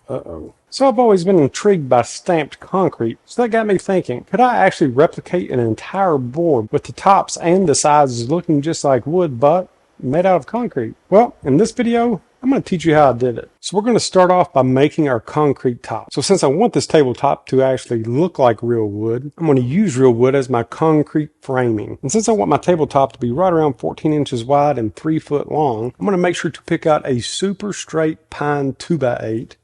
Uh-oh. So I've always been intrigued by stamped concrete, so that got me thinking, could I actually replicate an entire board with the tops and the sides looking just like wood but made out of concrete? Well, in this video, I'm going to teach you how I did it. So we're going to start off by making our concrete top. So since I want this tabletop to actually look like real wood, I'm going to use real wood as my concrete framing. And since I want my tabletop to be right around 14 inches wide and 3 foot long, I'm going to make sure to pick out a super straight pine 2x8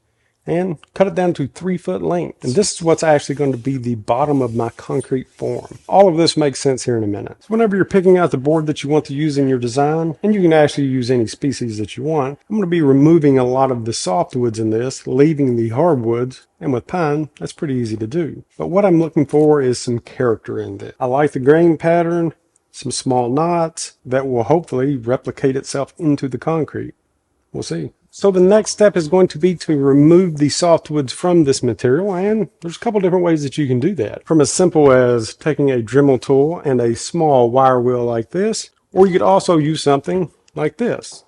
and cut it down to 3 foot length. And this is what's actually going to be the bottom of my concrete form. All of this makes sense here in a minute. So whenever you're picking out the board that you want to use in your design, and you can actually use any species that you want, I'm going to be removing a lot of the softwoods in this, leaving the hardwoods. And with pine, that's pretty easy to do. But what I'm looking for is some character in this. I like the grain pattern, some small knots that will hopefully replicate itself into the concrete. We'll see. So the next step is going to be to remove the softwoods from this material, and there's a couple different ways that you can do that. From as simple as taking a Dremel tool and a small wire wheel like this, or you could also use something like this.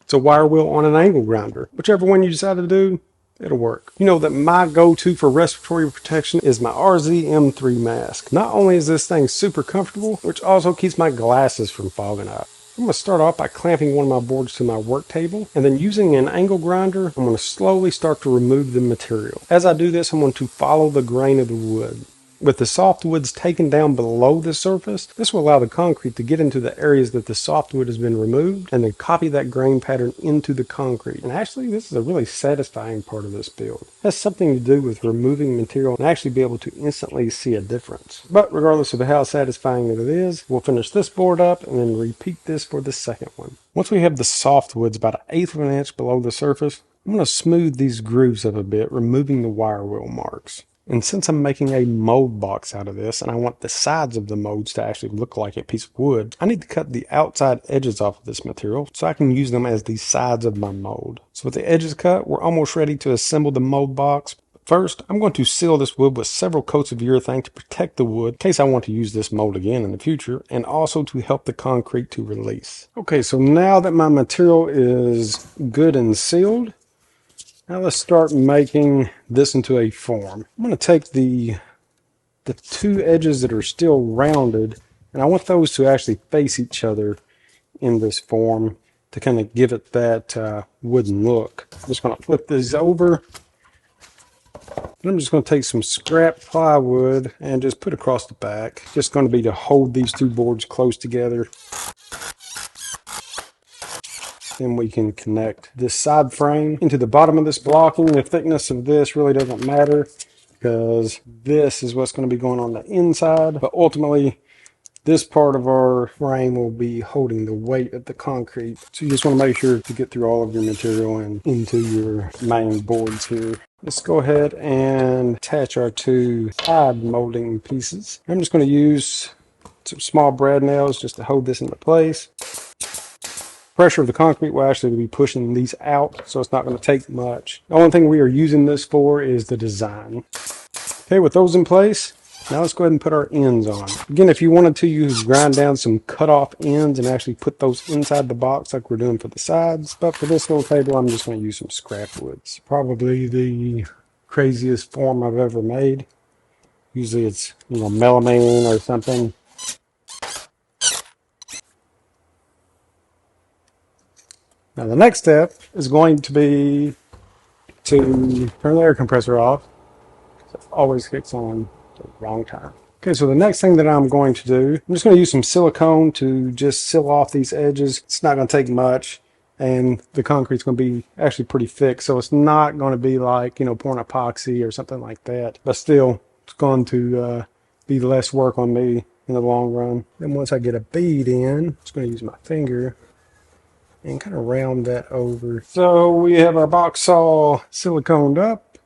It's a wire wheel on an angle grinder. Whichever one you decide to do, it'll work. You know that my go-to for respiratory protection is my RZ-M3 mask. Not only is this thing super comfortable, which also keeps my glasses from fogging up. I'm going to start off by clamping one of my boards to my work table, and then using an angle grinder, I'm going to slowly start to remove the material. As I do this, I'm going to follow the grain of the wood. With the softwoods taken down below the surface, this will allow the concrete to get into the areas that the softwood has been removed and then copy that grain pattern into the concrete. And actually, this is a really satisfying part of this build. It has something to do with removing material and actually be able to instantly see a difference. But regardless of how satisfying it is, we'll finish this board up and then repeat this for the second one. Once we have the softwoods about 1/8 of an inch below the surface, I'm going to smooth these grooves up a bit, removing the wire wheel marks. And since I'm making a mold box out of this, and I want the sides of the molds to actually look like a piece of wood, I need to cut the outside edges off of this material so I can use them as the sides of my mold. So with the edges cut, we're almost ready to assemble the mold box. First, I'm going to seal this wood with several coats of urethane to protect the wood in case I want to use this mold again in the future, and also to help the concrete to release. Okay, so now that my material is good and sealed, now let's start making this into a form. I'm going to take the two edges that are still rounded, and I want those to actually face each other in this form to kind of give it that wooden look. I'm just going to flip these over. And I'm just going to take some scrap plywood and just put across the back. Just going to be to hold these two boards close together. Then we can connect this side frame into the bottom of this blocking. The thickness of this really doesn't matter because this is what's going to be going on the inside. But ultimately, this part of our frame will be holding the weight of the concrete. So you just want to make sure to get through all of your material and into your main boards here. Let's go ahead and attach our two side molding pieces. I'm just going to use some small brad nails just to hold this into place. Pressure of the concrete will actually be pushing these out, so it's not going to take much. The only thing we are using this for is the design. Okay, with those in place, now let's go ahead and put our ends on. Again, if you wanted to, you could grind down some cut off ends and actually put those inside the box like we're doing for the sides. But for this little table, I'm just going to use some scrap wood. It's probably the craziest form I've ever made. Usually it's, melamine or something. Now the next step is going to be to turn the air compressor off, because it always kicks on at the wrong time. Okay, so the next thing that I'm going to do, I'm just going to use some silicone to just seal off these edges. It's not going to take much, and the concrete's going to be actually pretty thick, so it's not going to be like, pouring epoxy or something like that. But still, it's going to be less work on me in the long run. Then once I get a bead in, I'm just going to use my finger and kind of round that over. So we have our box saw siliconed up.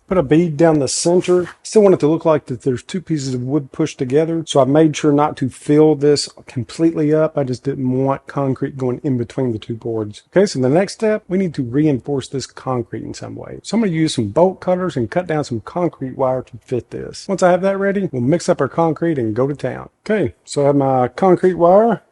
Put a bead down the center. Still want it to look like that there's two pieces of wood pushed together. So I made sure not to fill this completely up. I just didn't want concrete going in between the two boards. Okay, so the next step, we need to reinforce this concrete in some way. So I'm going to use some bolt cutters and cut down some concrete wire to fit this. Once I have that ready, we'll mix up our concrete and go to town. Okay, so I have my concrete wire.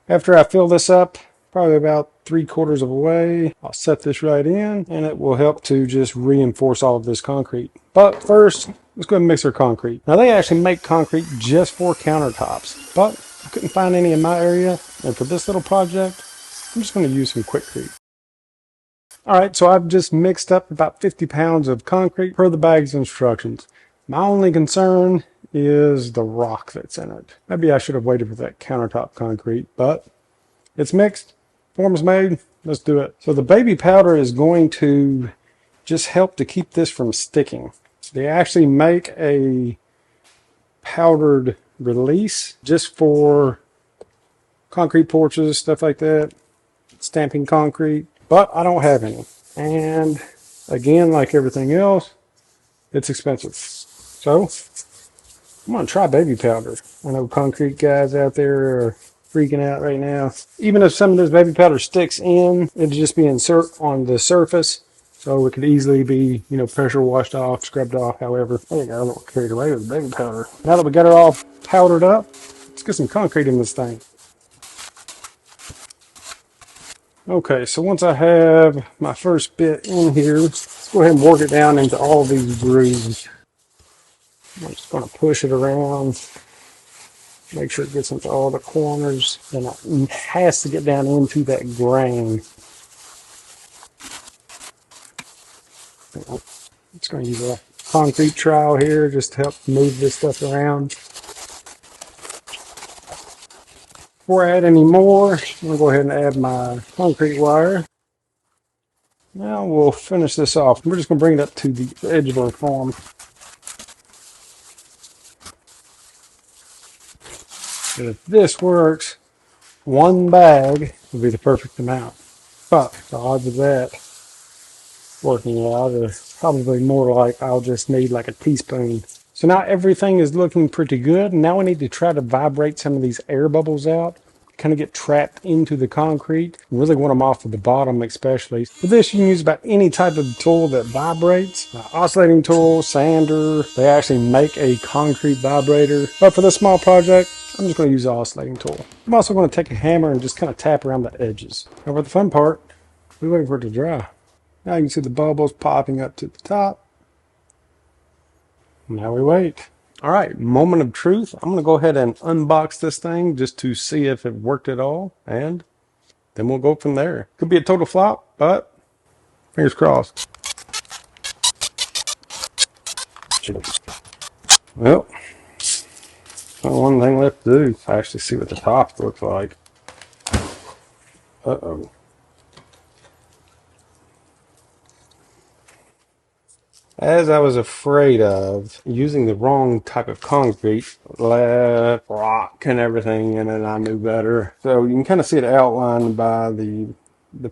After I fill this up, probably about 3/4 of the way. I'll set this right in and it will help to just reinforce all of this concrete. But first, let's go ahead and mix our concrete. Now they actually make concrete just for countertops, but I couldn't find any in my area. And for this little project, I'm just going to use some Quikrete. All right, so I've just mixed up about 50 pounds of concrete per the bag's instructions. My only concern is the rock that's in it. Maybe I should have waited for that countertop concrete, but it's mixed, form's made, let's do it. So the baby powder is going to just help to keep this from sticking. They actually make a powdered release just for concrete porches, stuff like that, stamping concrete, but I don't have any. And again, like everything else, it's expensive. So I'm gonna try baby powder. I know concrete guys out there are freaking out right now. Even if some of this baby powder sticks in, it'll just be insert on the surface. So it could easily be, you know, pressure washed off, scrubbed off, however. I think I got a little carried away with the baby powder. Now that we got it all powdered up, let's get some concrete in this thing. Okay, so once I have my first bit in here, let's go ahead and work it down into all these grooves. I'm just going to push it around, make sure it gets into all the corners, and it has to get down into that grain. I'm just going to use a concrete trowel here just to help move this stuff around. Before I add any more, I'm going to go ahead and add my concrete wire. Now we'll finish this off. We're just going to bring it up to the edge of our form. And if this works, one bag will be the perfect amount. But the odds of that working out are probably more like I'll just need like a teaspoon. So now everything is looking pretty good. Now we need to try to vibrate some of these air bubbles out. Kind of get trapped into the concrete. You really want them off of the bottom especially. For this you can use about any type of tool that vibrates. Oscillating tool, sander. They actually make a concrete vibrator. But for this small project, I'm just going to use the oscillating tool. I'm also going to take a hammer and just kind of tap around the edges. Now for the fun part, we're waiting for it to dry. Now you can see the bubbles popping up to the top. Now we wait. All right, moment of truth. I'm going to go ahead and unbox this thing just to see if it worked at all, and then we'll go from there. Could be a total flop, but fingers crossed. Well, one thing left to do is actually see what the top looks like. Uh-oh. As I was afraid of, using the wrong type of concrete, left rock and everything in it, I knew better. So you can kind of see it outlined by the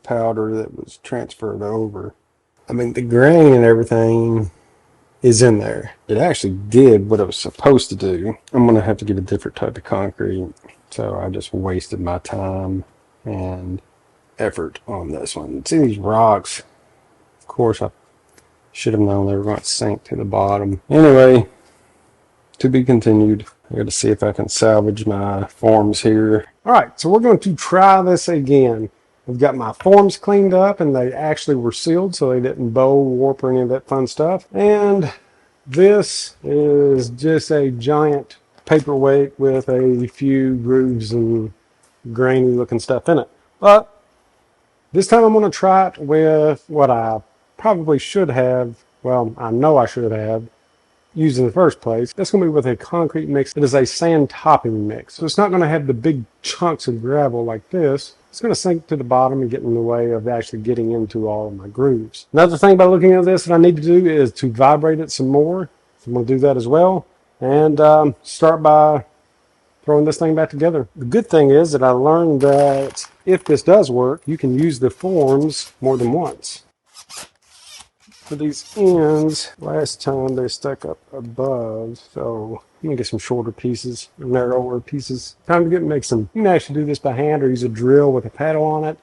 powder that was transferred over. I mean, the grain and everything is in there. It actually did what it was supposed to do. I'm going to have to get a different type of concrete. So I just wasted my time and effort on this one. See these rocks? Of course, I should have known they were going to sink to the bottom. Anyway, to be continued. I got to see if I can salvage my forms here. All right, so we're going to try this again. I've got my forms cleaned up and they actually were sealed so they didn't bow, warp, or any of that fun stuff. And this is just a giant paperweight with a few grooves and grainy looking stuff in it. But this time I'm going to try it with what I probably should have, well, I know I should have used in the first place. That's going to be with a concrete mix. It is a sand topping mix. So it's not going to have the big chunks of gravel like this. It's going to sink to the bottom and get in the way of actually getting into all of my grooves. Another thing by looking at this that I need to do is to vibrate it some more. So I'm going to do that as well. And start by throwing this thing back together. The good thing is that I learned that if this does work, you can use the forms more than once. For these ends, last time they stuck up above, so I'm gonna get some shorter pieces, narrower pieces. Time to get mixing. You can actually do this by hand or use a drill with a paddle on it.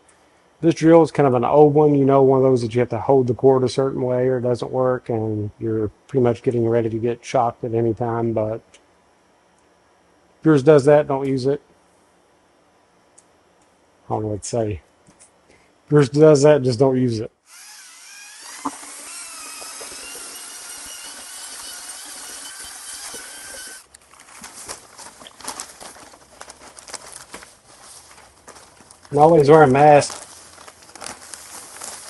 This drill is kind of an old one, you know, one of those that you have to hold the cord a certain way or it doesn't work and you're pretty much getting ready to get shocked at any time, but if yours does that, don't use it. I would say. If yours does that, just don't use it. And always wear a mask.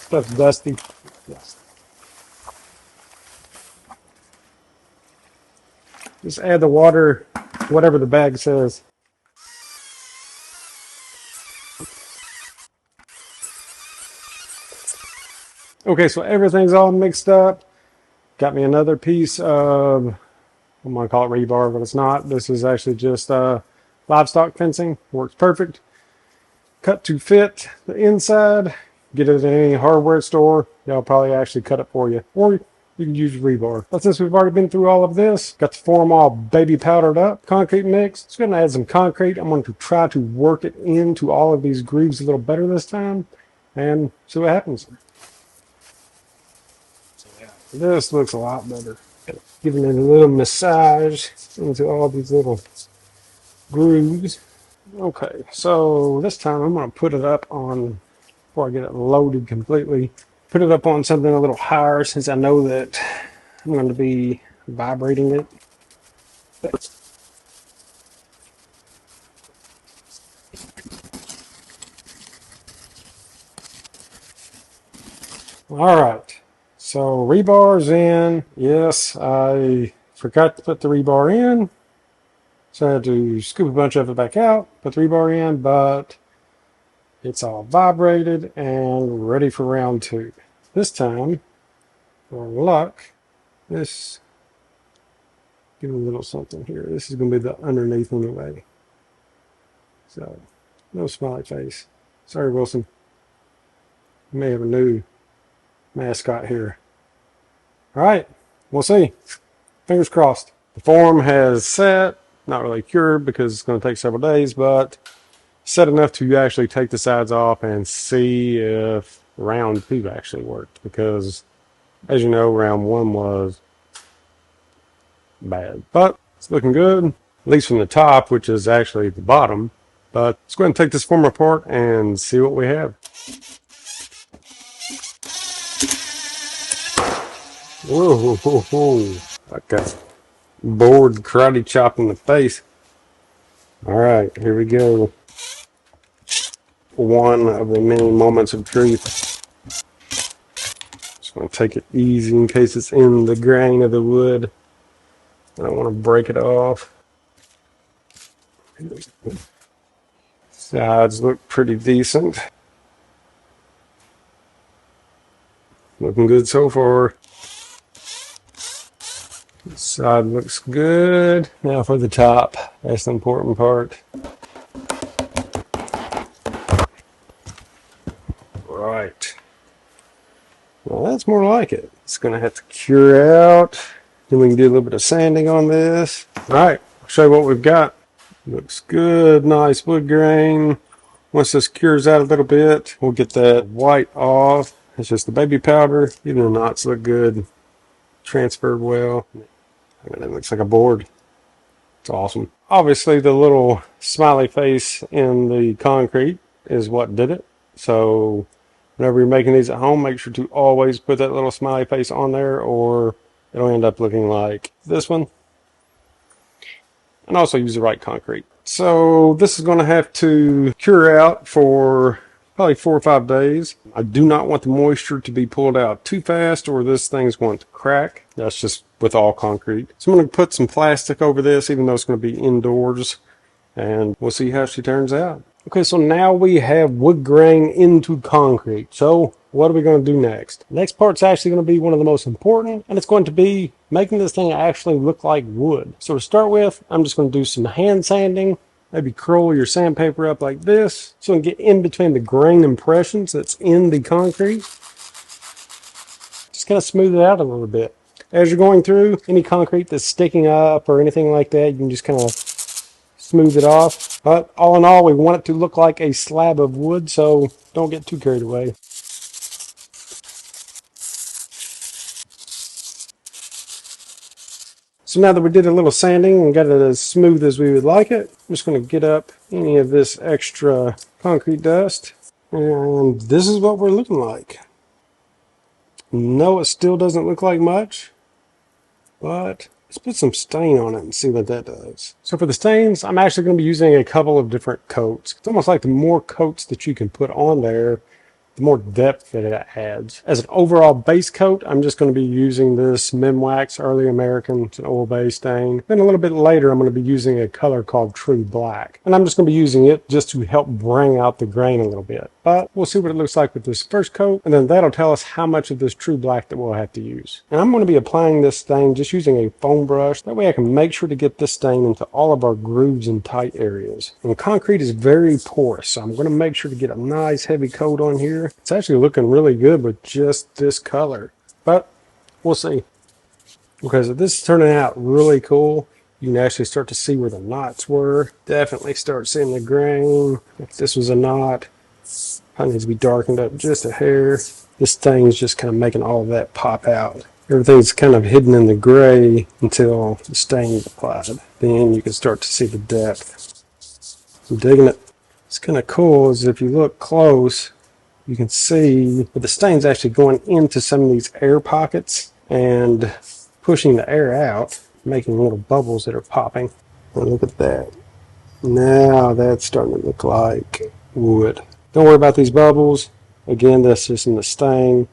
Stuff's dusty. Yes. Just add the water, whatever the bag says. Okay, so everything's all mixed up. Got me another piece of, I'm gonna call it rebar, but it's not. This is actually just livestock fencing. Works perfect. Cut to fit the inside. Get it in any hardware store. They'll probably actually cut it for you. Or you can use rebar. But since we've already been through all of this, got the form all baby powdered up, concrete mix. Just gonna add some concrete. I'm going to try to work it into all of these grooves a little better this time and see what happens. This looks a lot better. Giving it a little massage into all these little grooves. Okay, so this time I'm going to put it up on, before I get it loaded completely, put it up on something a little higher since I know that I'm going to be vibrating it. All right, so rebar's in. Yes, I forgot to put the rebar in. So I had to scoop a bunch of it back out, put the rebar in, but it's all vibrated and ready for round two. This time, for luck, this, give it a little something here. This is going to be the underneath anyway. So, no smiley face. Sorry, Wilson. You may have a new mascot here. All right, we'll see. Fingers crossed. The form has set. Not really cured because it's going to take several days, but set enough to actually take the sides off and see if round two actually worked. Because, as you know, round one was bad. But it's looking good, at least from the top, which is actually the bottom. But let's go ahead and take this form apart and see what we have. Whoa, whoa, whoa. Like a bored karate chop in the face. All right, here we go. One of the many moments of truth. Just going to take it easy in case it's in the grain of the wood. I don't want to break it off. Sides look pretty decent. Looking good so far. This side looks good. Now for the top. That's the important part. Right. Well, that's more like it. It's going to have to cure out. Then we can do a little bit of sanding on this. All right. I'll show you what we've got. Looks good. Nice wood grain. Once this cures out a little bit, we'll get that white off. It's just the baby powder. Even the knots look good. Transferred well. I mean, it looks like a board. It's awesome. Obviously, the little smiley face in the concrete is what did it. So whenever you're making these at home, make sure to always put that little smiley face on there or it'll end up looking like this one. And also use the right concrete. So this is going to have to cure out for probably 4 or 5 days. I do not want the moisture to be pulled out too fast or this thing's going to crack. That's just with all concrete. So I'm going to put some plastic over this even though it's going to be indoors and we'll see how she turns out. Okay, so now we have wood grain into concrete. So what are we going to do next? Next part's actually going to be one of the most important, and it's going to be making this thing actually look like wood. So to start with, I'm just going to do some hand sanding. Maybe curl your sandpaper up like this so you can get in between the grain impressions that's in the concrete. Just kind of smooth it out a little bit. As you're going through, any concrete that's sticking up or anything like that, you can just kind of smooth it off. But all in all, we want it to look like a slab of wood, so don't get too carried away. So now that we did a little sanding and got it as smooth as we would like it, I'm just going to get up any of this extra concrete dust. And this is what we're looking like. No, it still doesn't look like much, but let's put some stain on it and see what that does. So for the stains, I'm actually going to be using a couple of different coats. It's almost like the more coats that you can put on there, the more depth that it adds. As an overall base coat, I'm just going to be using this Wax Early American. It's an oil-based stain. Then a little bit later, I'm going to be using a color called True Black. And I'm just going to be using it just to help bring out the grain a little bit. But we'll see what it looks like with this first coat, and then that'll tell us how much of this True Black that we'll have to use. And I'm going to be applying this stain just using a foam brush. That way I can make sure to get this stain into all of our grooves and tight areas. And concrete is very porous, so I'm going to make sure to get a nice heavy coat on here. It's actually looking really good with just this color, but we'll see. Because this is turning out really cool. You can actually start to see where the knots were. Definitely start seeing the grain. If this was a knot, it needs to be darkened up just a hair. This thing is just kind of making all of that pop out. Everything's kind of hidden in the gray until the stain is applied. Then you can start to see the depth. I'm digging it. It's kind of cool is if you look close, you can see that the stain's actually going into some of these air pockets and pushing the air out, making little bubbles that are popping. And look at that. Now that's starting to look like wood. Don't worry about these bubbles. Again, that's just in the stain.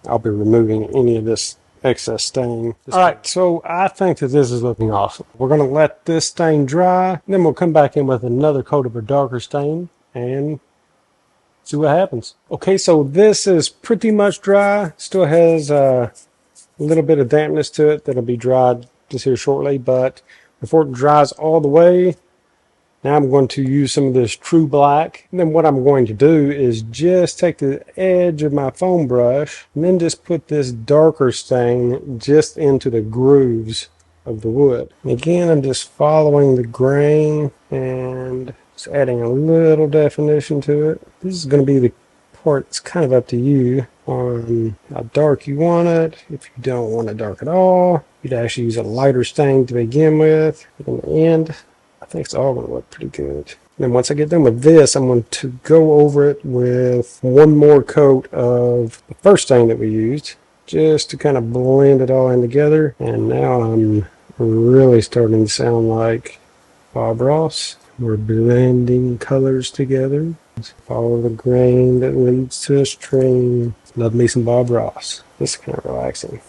I'll be removing any of this excess stain. All right, so I think that this is looking awesome. We're going to let this stain dry, then we'll come back in with another coat of a darker stain and see what happens. Okay, so this is pretty much dry. Still has a little bit of dampness to it that'll be dried just here shortly, but before it dries all the way, now I'm going to use some of this True Black. And then what I'm going to do is just take the edge of my foam brush and then just put this darker stain just into the grooves of the wood. And again, I'm just following the grain and just adding a little definition to it. This is going to be the part that's kind of up to you on how dark you want it. If you don't want it dark at all, you'd actually use a lighter stain to begin with. But in the end, I think it's all going to look pretty good. And then once I get done with this, I'm going to go over it with one more coat of the first stain that we used, just to kind of blend it all in together. And now I'm really starting to sound like Bob Ross. We're blending colors together. Follow the grain that leads to a stream. Love me some Bob Ross. This is kind of relaxing.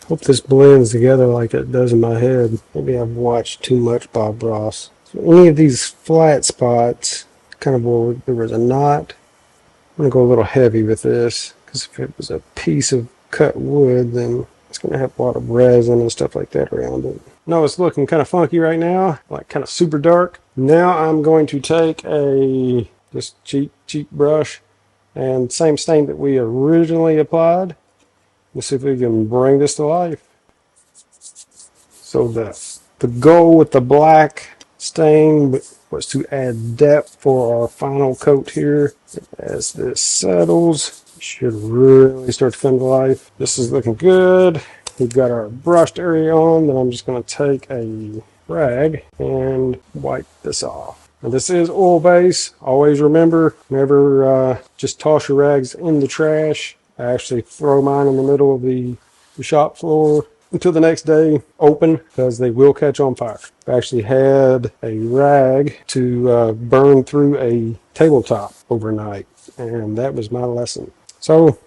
Hope this blends together like it does in my head. Maybe I've watched too much Bob Ross. So any of these flat spots, kind of where there was a knot, I'm going to go a little heavy with this, because if it was a piece of cut wood, then it's going to have a lot of resin and stuff like that around it. No, it's looking kind of funky right now, like kind of super dark. Now I'm going to take a just cheap brush and same stain that we originally applied. Let's see if we can bring this to life. So the goal with the black stain was to add depth for our final coat here. As this settles, it should really start to come to life. This is looking good. We've got our brushed area on, then I'm just going to take a rag and wipe this off. Now this is oil base. Always remember, never just toss your rags in the trash. I actually throw mine in the middle of the shop floor until the next day open, because they will catch on fire. I actually had a rag to burn through a tabletop overnight, and that was my lesson. So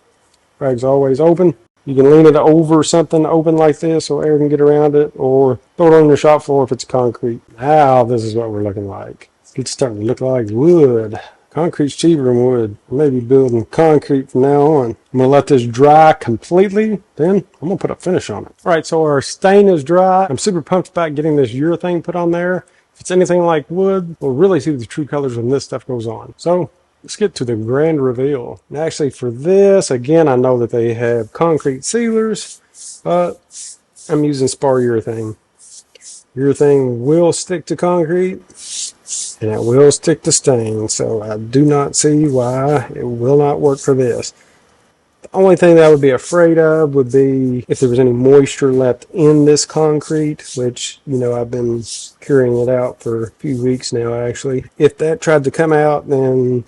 rag's always open. You can lean it over something open like this so air can get around it, or throw it on your shop floor if it's concrete. Now this is what we're looking like. It's starting to look like wood. Concrete's cheaper than wood. I may be building concrete from now on. I'm going to let this dry completely, then I'm going to put a finish on it. All right, so our stain is dry. I'm super pumped about getting this urethane put on there. If it's anything like wood, we'll really see the true colors when this stuff goes on. So let's get to the grand reveal. And actually for this, again, I know that they have concrete sealers, but I'm using spar urethane. Urethane will stick to concrete, and it will stick to stain, so I do not see why it will not work for this. The only thing that I would be afraid of would be if there was any moisture left in this concrete, which, you know, I've been curing it out for a few weeks now, actually. If that tried to come out, then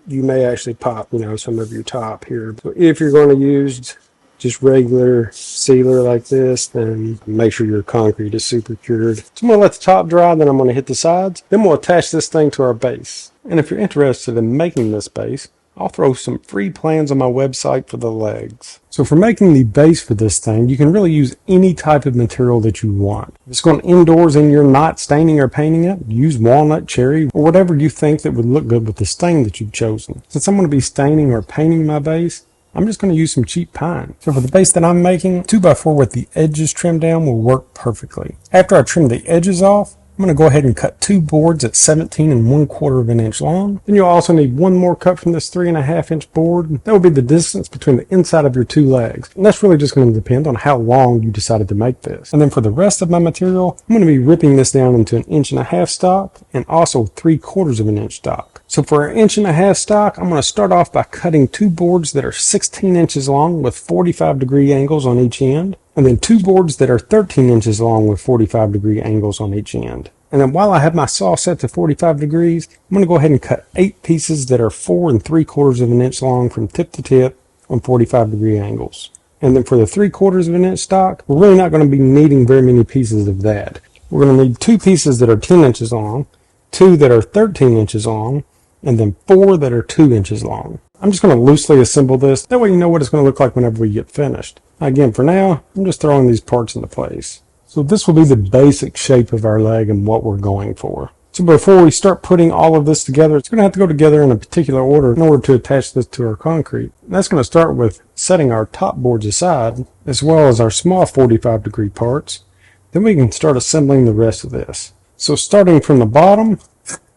you may actually pop, you know, some of your top here. So if you're going to use just regular sealer like this, then make sure your concrete is super cured. So I'm going to let the top dry, then I'm going to hit the sides. Then we'll attach this thing to our base. And if you're interested in making this base, I'll throw some free plans on my website for the legs. So for making the base for this thing, you can really use any type of material that you want. If it's going indoors and you're not staining or painting it, use walnut, cherry, or whatever you think that would look good with the stain that you've chosen. Since I'm going to be staining or painting my base, I'm just going to use some cheap pine. So for the base that I'm making, 2x4 with the edges trimmed down will work perfectly. After I trim the edges off, I'm going to go ahead and cut 2 boards at 17 1/4 of an inch long. Then you'll also need one more cut from this 3.5 inch board. That will be the distance between the inside of your 2 legs. And that's really just going to depend on how long you decided to make this. And then for the rest of my material, I'm going to be ripping this down into 1.5 inch stock and also 3/4 of an inch stock. So for 1.5 inch stock, I'm going to start off by cutting 2 boards that are 16 inches long with 45-degree angles on each end. And then 2 boards that are 13 inches long with 45-degree angles on each end. And then while I have my saw set to 45 degrees, I'm going to go ahead and cut 8 pieces that are 4 3/4 of an inch long from tip to tip on 45-degree angles. And then for the 3/4 of an inch stock, we're really not going to be needing very many pieces of that. We're going to need 2 pieces that are 10 inches long, 2 that are 13 inches long, and then 4 that are 2 inches long. I'm just going to loosely assemble this. That way you know what it's going to look like whenever we get finished. Again, for now, I'm just throwing these parts into place. So this will be the basic shape of our leg and what we're going for. So before we start putting all of this together, it's going to have to go together in a particular order in order to attach this to our concrete. And that's going to start with setting our top boards aside, as well as our small 45-degree parts. Then we can start assembling the rest of this. So starting from the bottom,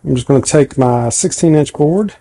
I'm just going to take my 16-inch board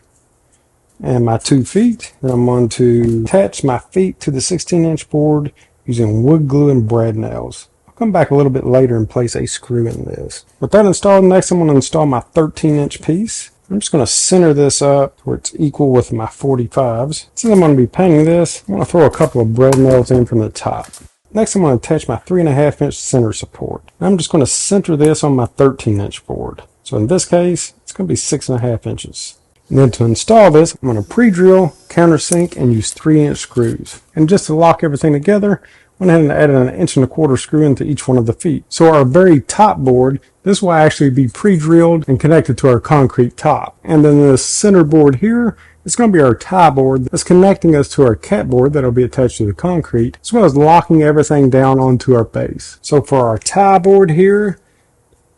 and my 2 feet, and I'm going to attach my feet to the 16-inch board using wood glue and brad nails. I'll come back a little bit later and place a screw in this. With that installed, next I'm going to install my 13-inch piece. I'm just going to center this up where it's equal with my 45s. Since I'm going to be painting this, I'm going to throw a couple of brad nails in from the top. Next I'm going to attach my 3.5 inch center support. I'm just going to center this on my 13-inch board. So in this case, it's going to be 6.5 inches. And then to install this, I'm going to pre-drill, countersink, and use 3-inch screws. And just to lock everything together, I went ahead and added an 1.25 inch screw into each one of the feet. So our very top board, this will actually be pre-drilled and connected to our concrete top. And then this center board here, it's going to be our tie board that's connecting us to our cat board that'll be attached to the concrete, as well as locking everything down onto our base. So for our tie board here,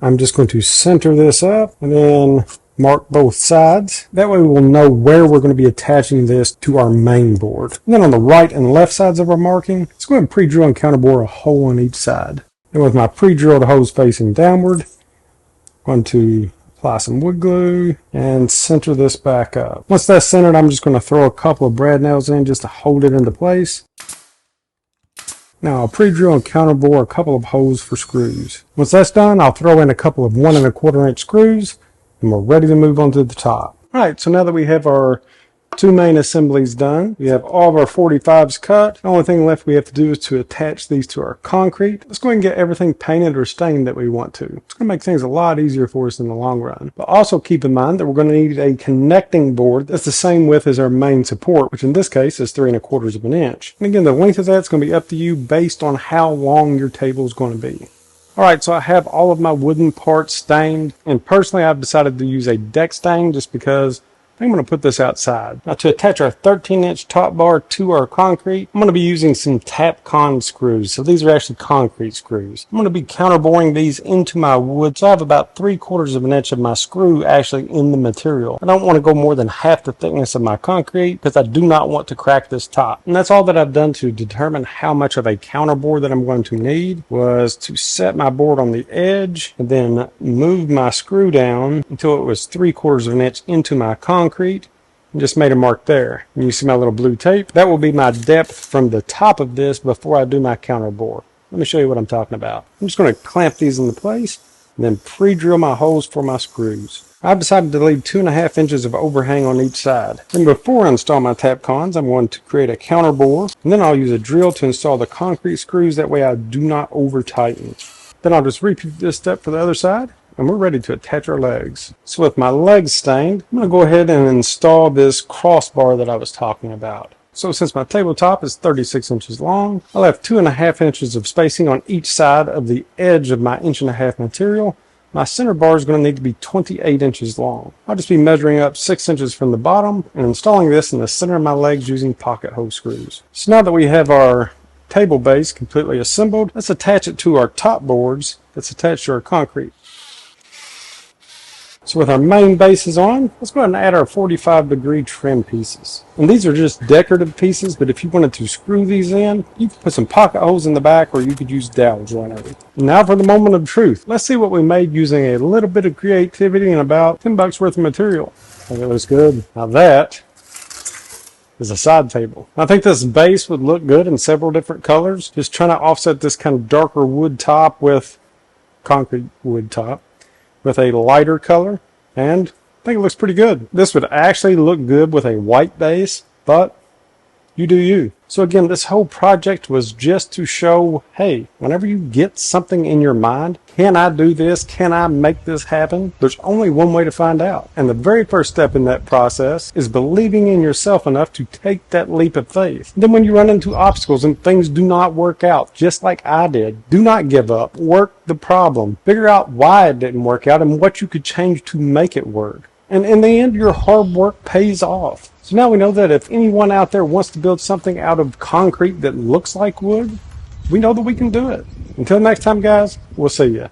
I'm just going to center this up and then mark both sides. That way we'll know where we're going to be attaching this to our main board. And then on the right and left sides of our marking, let's go ahead and pre-drill and counterbore a hole on each side. And with my pre-drilled holes facing downward, I'm going to apply some wood glue and center this back up. Once that's centered, I'm just going to throw a couple of brad nails in just to hold it into place. Now I'll pre-drill and counterbore a couple of holes for screws. Once that's done, I'll throw in a couple of 1 1/4 inch screws, and we're ready to move on to the top. Alright, so now that we have our 2 main assemblies done, we have all of our 45s cut. The only thing left we have to do is to attach these to our concrete. Let's go ahead and get everything painted or stained that we want to. It's going to make things a lot easier for us in the long run. But also keep in mind that we're going to need a connecting board that's the same width as our main support, which in this case is 3 1/4 of an inch. And again, the length of that's going to be up to you based on how long your table is going to be. Alright, so I have all of my wooden parts stained, and personally I've decided to use a deck stain just because I'm going to put this outside. Now to attach our 13-inch top bar to our concrete, I'm going to be using some Tapcon screws. So these are actually concrete screws. I'm going to be counterboring these into my wood. So I have about 3/4 of an inch of my screw actually in the material. I don't want to go more than half the thickness of my concrete because I do not want to crack this top. And that's all that I've done to determine how much of a counterbore that I'm going to need, was to set my board on the edge and then move my screw down until it was 3/4 of an inch into my concrete. And just made a mark there. And you see my little blue tape? That will be my depth from the top of this before I do my counterbore. Let me show you what I'm talking about. I'm just going to clamp these into place and then pre-drill my holes for my screws. I've decided to leave 2.5 inches of overhang on each side. And before I install my Tapcons, I'm going to create a counter bore, and then I'll use a drill to install the concrete screws, that way I do not over tighten. Then I'll just repeat this step for the other side, and we're ready to attach our legs. So with my legs stained, I'm going to go ahead and install this crossbar that I was talking about. So since my tabletop is 36 inches long, I left 2.5 inches of spacing on each side of the edge of my 1.5 inch material. My center bar is going to need to be 28 inches long. I'll just be measuring up 6 inches from the bottom and installing this in the center of my legs using pocket hole screws. So now that we have our table base completely assembled, let's attach it to our top boards that's attached to our concrete. So with our main bases on, let's go ahead and add our 45-degree trim pieces. And these are just decorative pieces, but if you wanted to screw these in, you could put some pocket holes in the back, or you could use dowel joinery. Now for the moment of truth. Let's see what we made using a little bit of creativity and about $10 worth of material. I think it looks good. Now that is a side table. I think this base would look good in several different colors. Just trying to offset this kind of darker wood top with concrete wood top with a lighter color, and I think it looks pretty good. This would actually look good with a white base, but you do you. So again, this whole project was just to show, hey, whenever you get something in your mind, can I do this? Can I make this happen? There's only one way to find out. And the very first step in that process is believing in yourself enough to take that leap of faith. Then when you run into obstacles and things do not work out, just like I did, do not give up. Work the problem. Figure out why it didn't work out and what you could change to make it work. And in the end, your hard work pays off. So now we know that if anyone out there wants to build something out of concrete that looks like wood, we know that we can do it. Until next time, guys, we'll see you.